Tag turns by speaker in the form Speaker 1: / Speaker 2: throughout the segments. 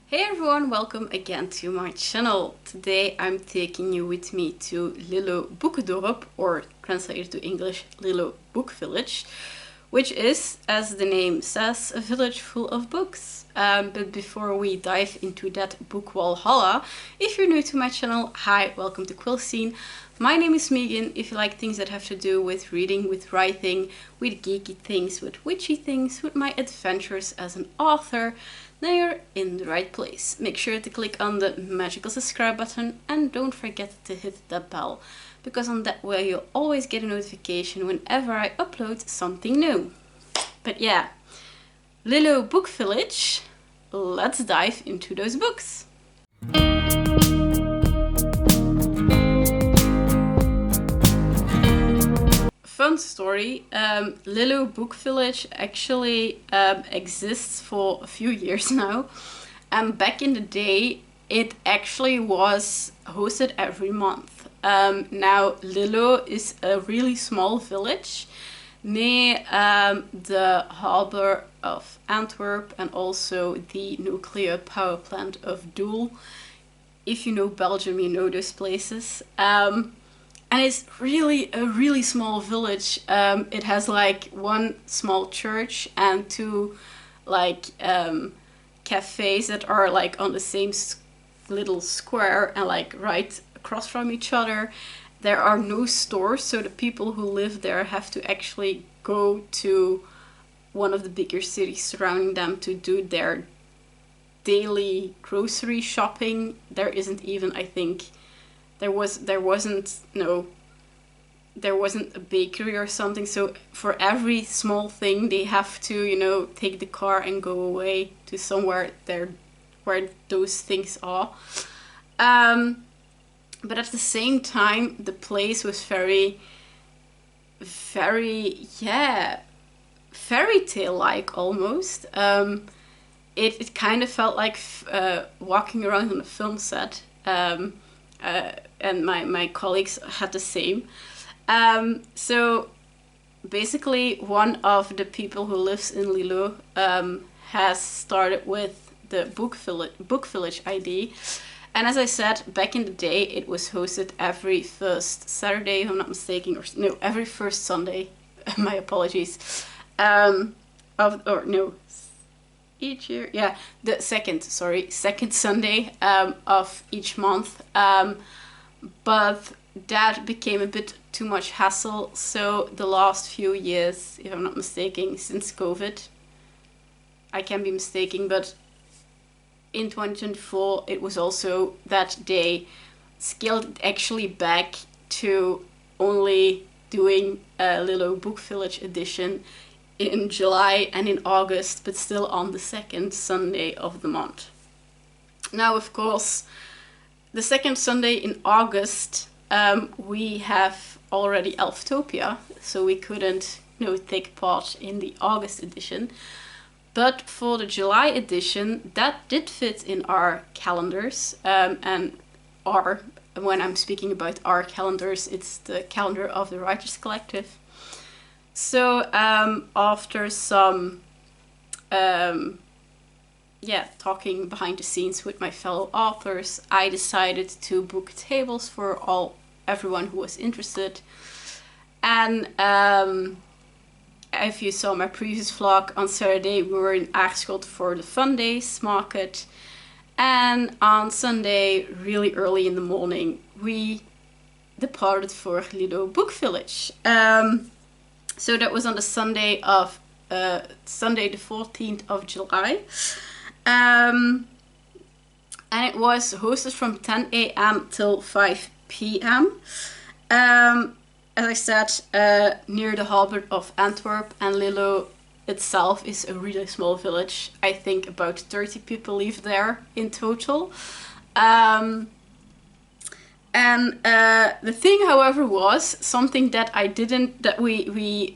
Speaker 1: Hey everyone, welcome again to my channel. Today I'm taking you with me to Lillo Boek Village, or translated to English, Lillo Book Village, which is, as the name says, a village full of books. But before we dive into that book Valhalla, if you're new to my channel, hi, welcome to Quillscene. My name is Megan. If you like things that have to do with reading, with writing, with geeky things, with witchy things, with my adventures as an author, then you're in the right place. Make sure to click on the magical subscribe button and don't forget to hit that bell, because on that way you'll always get a notification whenever I upload something new. But yeah, Lillo Book Village, let's dive into those books. Fun story, Lillo Book Village actually exists for a few years now, and back in the day it actually was hosted every month. Now Lillo is a really small village near the harbour of Antwerp and also the nuclear power plant of Doel. If you know Belgium, you know those places. And it's really a really small village. It has like one small church and two like cafes that are like on the same little square and like right across from each other. There are no stores, so the people who live there have to actually go to one of the bigger cities surrounding them to do their daily grocery shopping. There isn't even, I think, there wasn't a bakery or something, so for every small thing they have to, take the car and go away to somewhere there where those things are. But at the same time, the place was very fairy tale like almost. It kind of felt like walking around on a film set. And my colleagues had the same. So basically one of the people who lives in Lillo has started with the Book Village ID. And as I said, back in the day it was hosted every first Saturday, if I'm not mistaken, every first Sunday. My apologies. Each year, yeah, the second Sunday of each month, but that became a bit too much hassle, so the last few years, if I'm not mistaken, since COVID, I can be mistaken, but in 2024 it was also that day scaled actually back to only doing a Lillo Book Village edition in July and in August, but still on the second Sunday of the month. Now, of course, the second Sunday in August, we have already Elftopia, so we couldn't, take part in the August edition. But for the July edition, that did fit in our calendars, and when I'm speaking about our calendars, it's the calendar of the Writers Collective. So after some talking behind the scenes with my fellow authors, I decided to book tables for everyone who was interested. And if you saw my previous vlog, on Saturday we were in Aarschot for the Fun Days market, and on Sunday, really early in the morning, we departed for Lillo Book Village. So that was on the Sunday the 14th of July. And it was hosted from 10 a.m. till 5 p.m. As I said, near the harbour of Antwerp, and Lillo itself is a really small village. I think about 30 people live there in total. And the thing, however, was something that we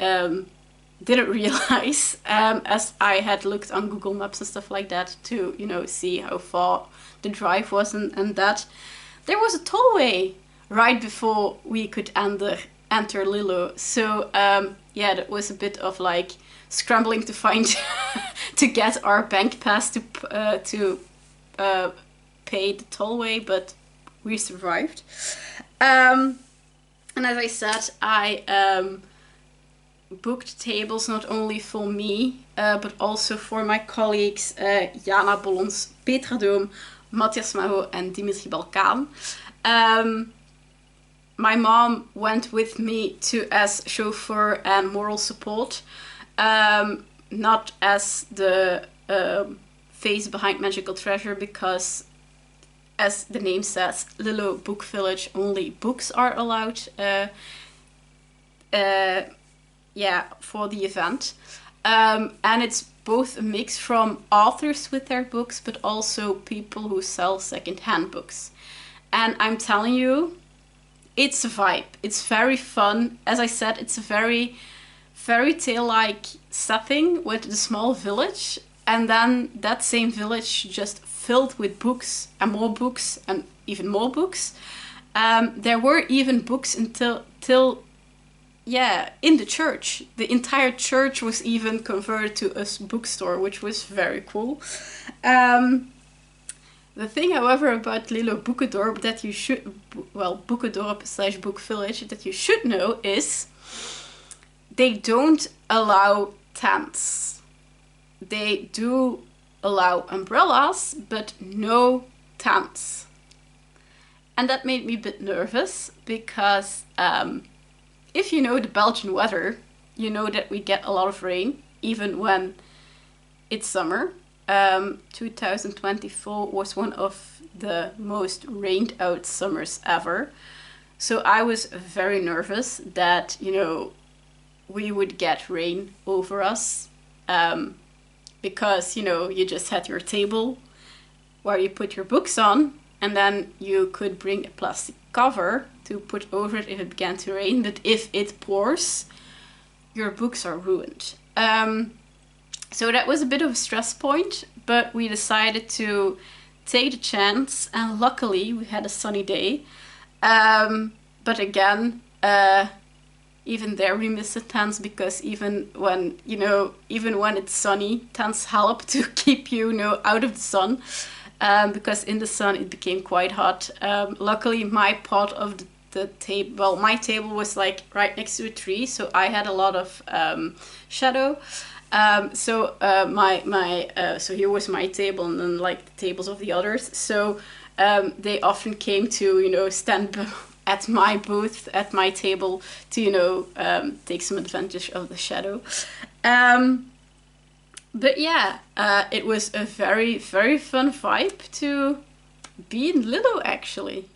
Speaker 1: didn't realize, as I had looked on Google Maps and stuff like that to, see how far the drive was and that. There was a tollway right before we could enter Lillo. So, that was a bit of like scrambling to find, to get our bank pass to pay the tollway, but we survived. And as I said, I booked tables not only for me, but also for my colleagues Jana Bollens, Petra Doom, Mathias Maho, and Dimitri Balcaen. My mom went with me as chauffeur and moral support, not as the face behind Magical Treasure, because, as the name says, Lillo Book Village, only books are allowed for the event. And it's both a mix from authors with their books, but also people who sell second-hand books. And I'm telling you, it's a vibe. It's very fun. As I said, it's a very fairy tale-like setting with the small village, and then that same village just filled with books and even more books. There were even books until in the church. The entire church was even converted to a bookstore, which was very cool. The thing, however, about Lillo Boekendorp that you should, Boekendorp/Book Village, that you should know is they don't allow tents. They do allow umbrellas, but no tents. And that made me a bit nervous because if you know the Belgian weather, you know that we get a lot of rain, even when it's summer. 2024 was one of the most rained out summers ever. So I was very nervous that, we would get rain over us. Because, you just had your table where you put your books on, and then you could bring a plastic cover to put over it if it began to rain. But if it pours, your books are ruined. So that was a bit of a stress point, but we decided to take the chance, and luckily we had a sunny day. But again, even there we missed the tents, because even when it's sunny, tents help to keep you, out of the sun. Because in the sun it became quite hot. Luckily my part of the table, my table was like right next to a tree, so I had a lot of shadow. So here was my table, and then like the tables of the others. So they often came to stand at my booth, at my table, to take some advantage of the shadow. But yeah, it was a very, very fun vibe to be in Lillo, actually.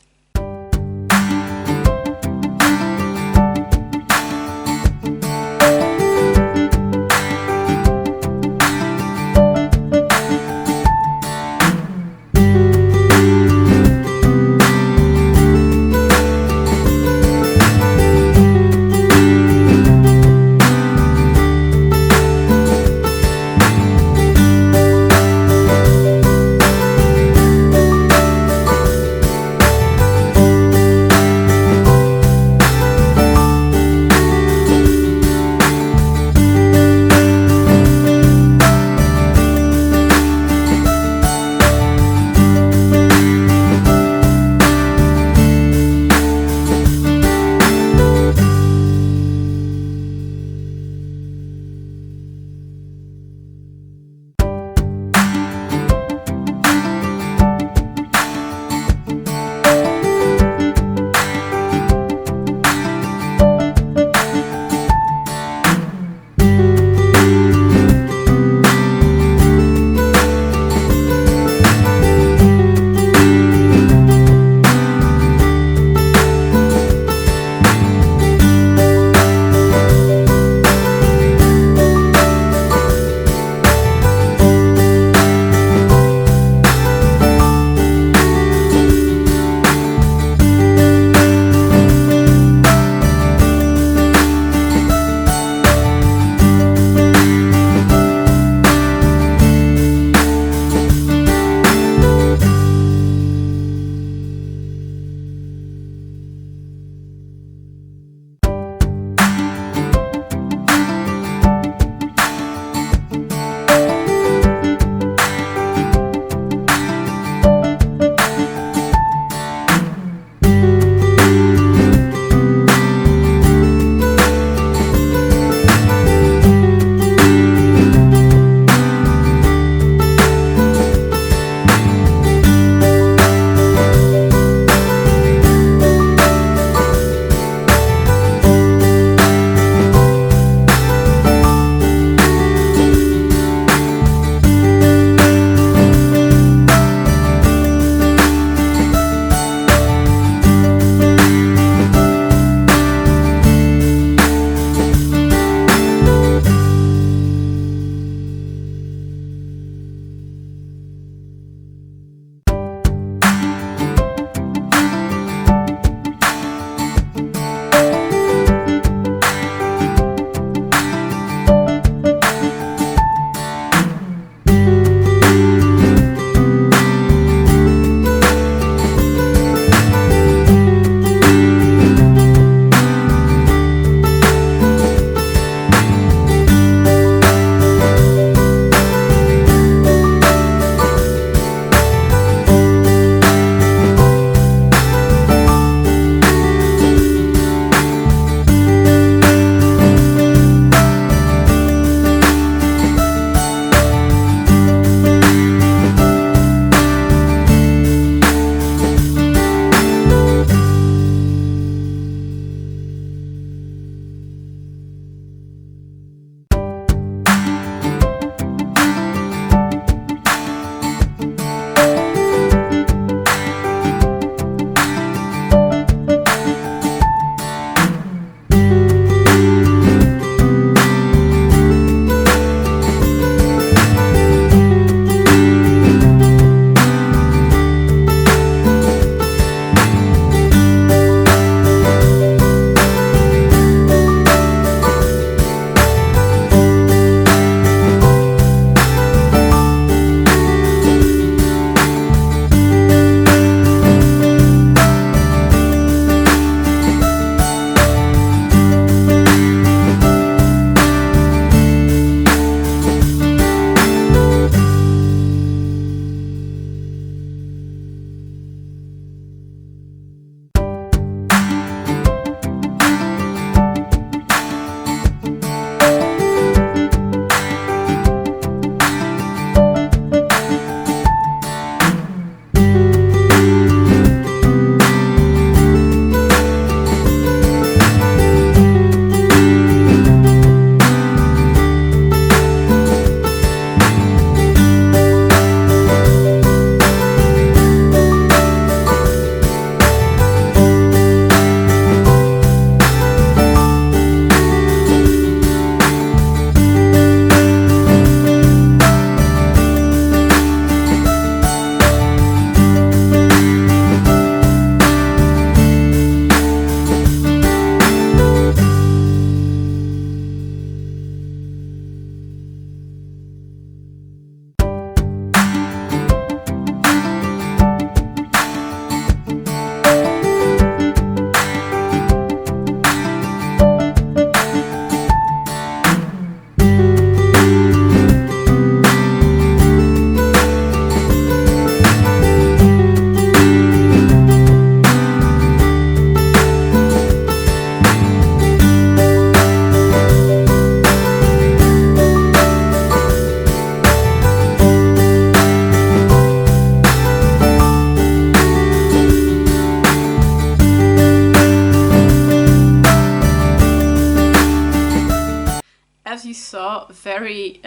Speaker 1: very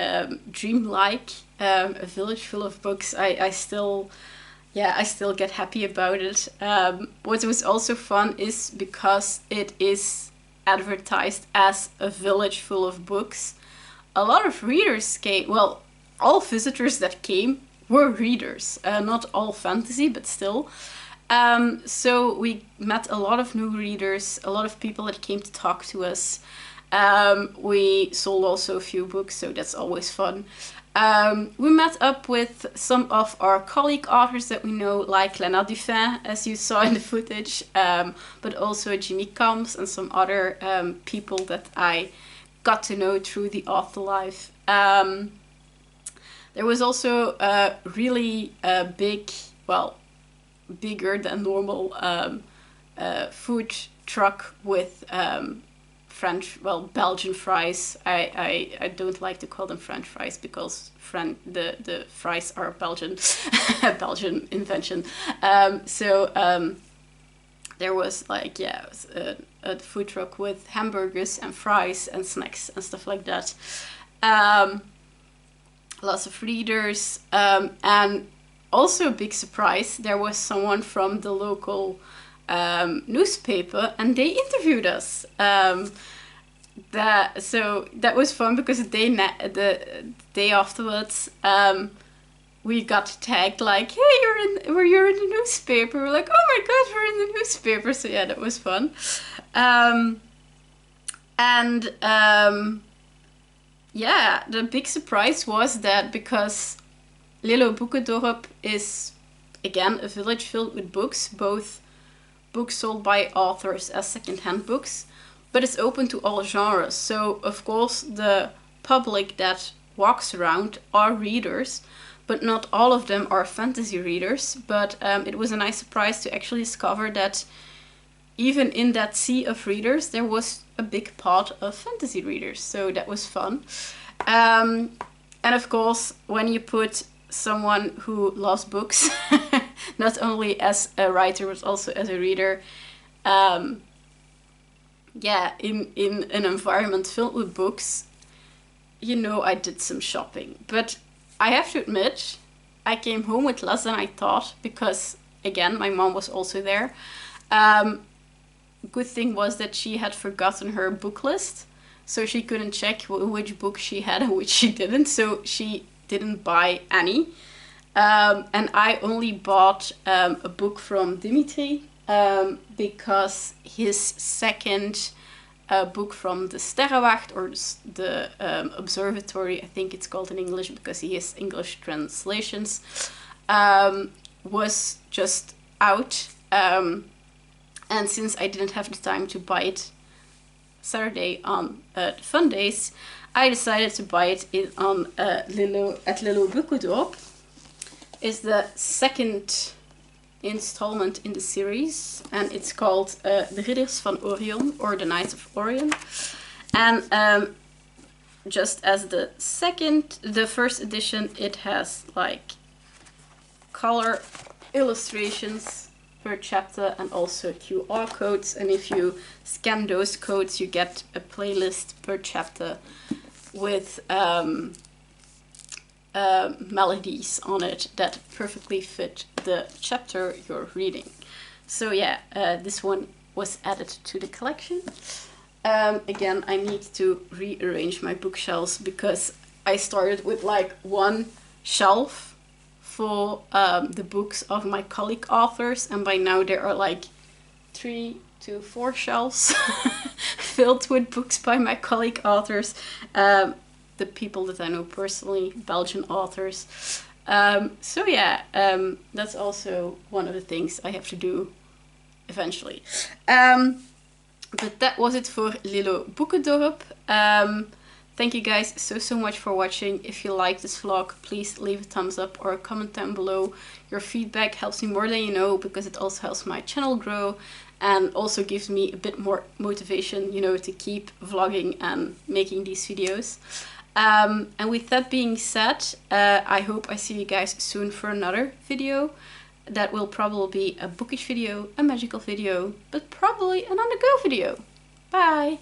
Speaker 1: dreamlike, a village full of books. I still get happy about it. What was also fun is because it is advertised as a village full of books, a lot of readers came. Well, all visitors that came were readers, not all fantasy, but still. So we met a lot of new readers, a lot of people that came to talk to us. We sold also a few books, so that's always fun. We met up with some of our colleague authors that we know, like Lena Dufin, as you saw in the footage, but also Jimmy Combs and some other people that I got to know through the author life. There was also a really big, well, bigger than normal food truck with Belgian fries. I don't like to call them French fries because the fries are Belgian, Belgian invention. There was like, a food truck with hamburgers and fries and snacks and stuff like that. Lots of readers, and also a big surprise, there was someone from the local newspaper and they interviewed us. So that was fun because the day afterwards we got tagged like, hey, you're in the newspaper. We're like, oh my god, we're in the newspaper. So yeah, that was fun. Yeah, the big surprise was that because Lillo Boek is, again, a village filled with books, both books sold by authors as secondhand books, but it's open to all genres. So, of course, the public that walks around are readers, but not all of them are fantasy readers. But it was a nice surprise to actually discover that even in that sea of readers, there was a big part of fantasy readers. So that was fun. And of course, when you put someone who loves books, not only as a writer, but also as a reader, in an environment filled with books, I did some shopping. But I have to admit, I came home with less than I thought because, again, my mom was also there. Good thing was that she had forgotten her book list, so she couldn't check which book she had and which she didn't, so she didn't buy any. And I only bought a book from Dimitri because his second book from the Sterrenwacht, or the observatory, I think it's called in English because he has English translations, was just out. And since I didn't have the time to buy it Saturday on the fun days, I decided to buy it at Lillo Book Village. It's the second installment in the series, and it's called The Ridders van Orion, or The Knights of Orion. And just as the first edition, it has like color illustrations per chapter and also QR codes, and if you scan those codes you get a playlist per chapter with melodies on it that perfectly fit the chapter you're reading. So yeah, this one was added to the collection. Again, I need to rearrange my bookshelves because I started with like one shelf for the books of my colleague authors, and by now there are like 3 to 4 shelves filled with books by my colleague authors, the people that I know personally, Belgian authors. So yeah, that's also one of the things I have to do eventually. But that was it for Lillo Boekendorp. Thank you guys so much for watching. If you like this vlog, please leave a thumbs up or a comment down below. Your feedback helps me more than you know, because it also helps my channel grow and also gives me a bit more motivation, to keep vlogging and making these videos. And with that being said, I hope I see you guys soon for another video. That will probably be a bookish video, a magical video, but probably an on-the-go video. Bye!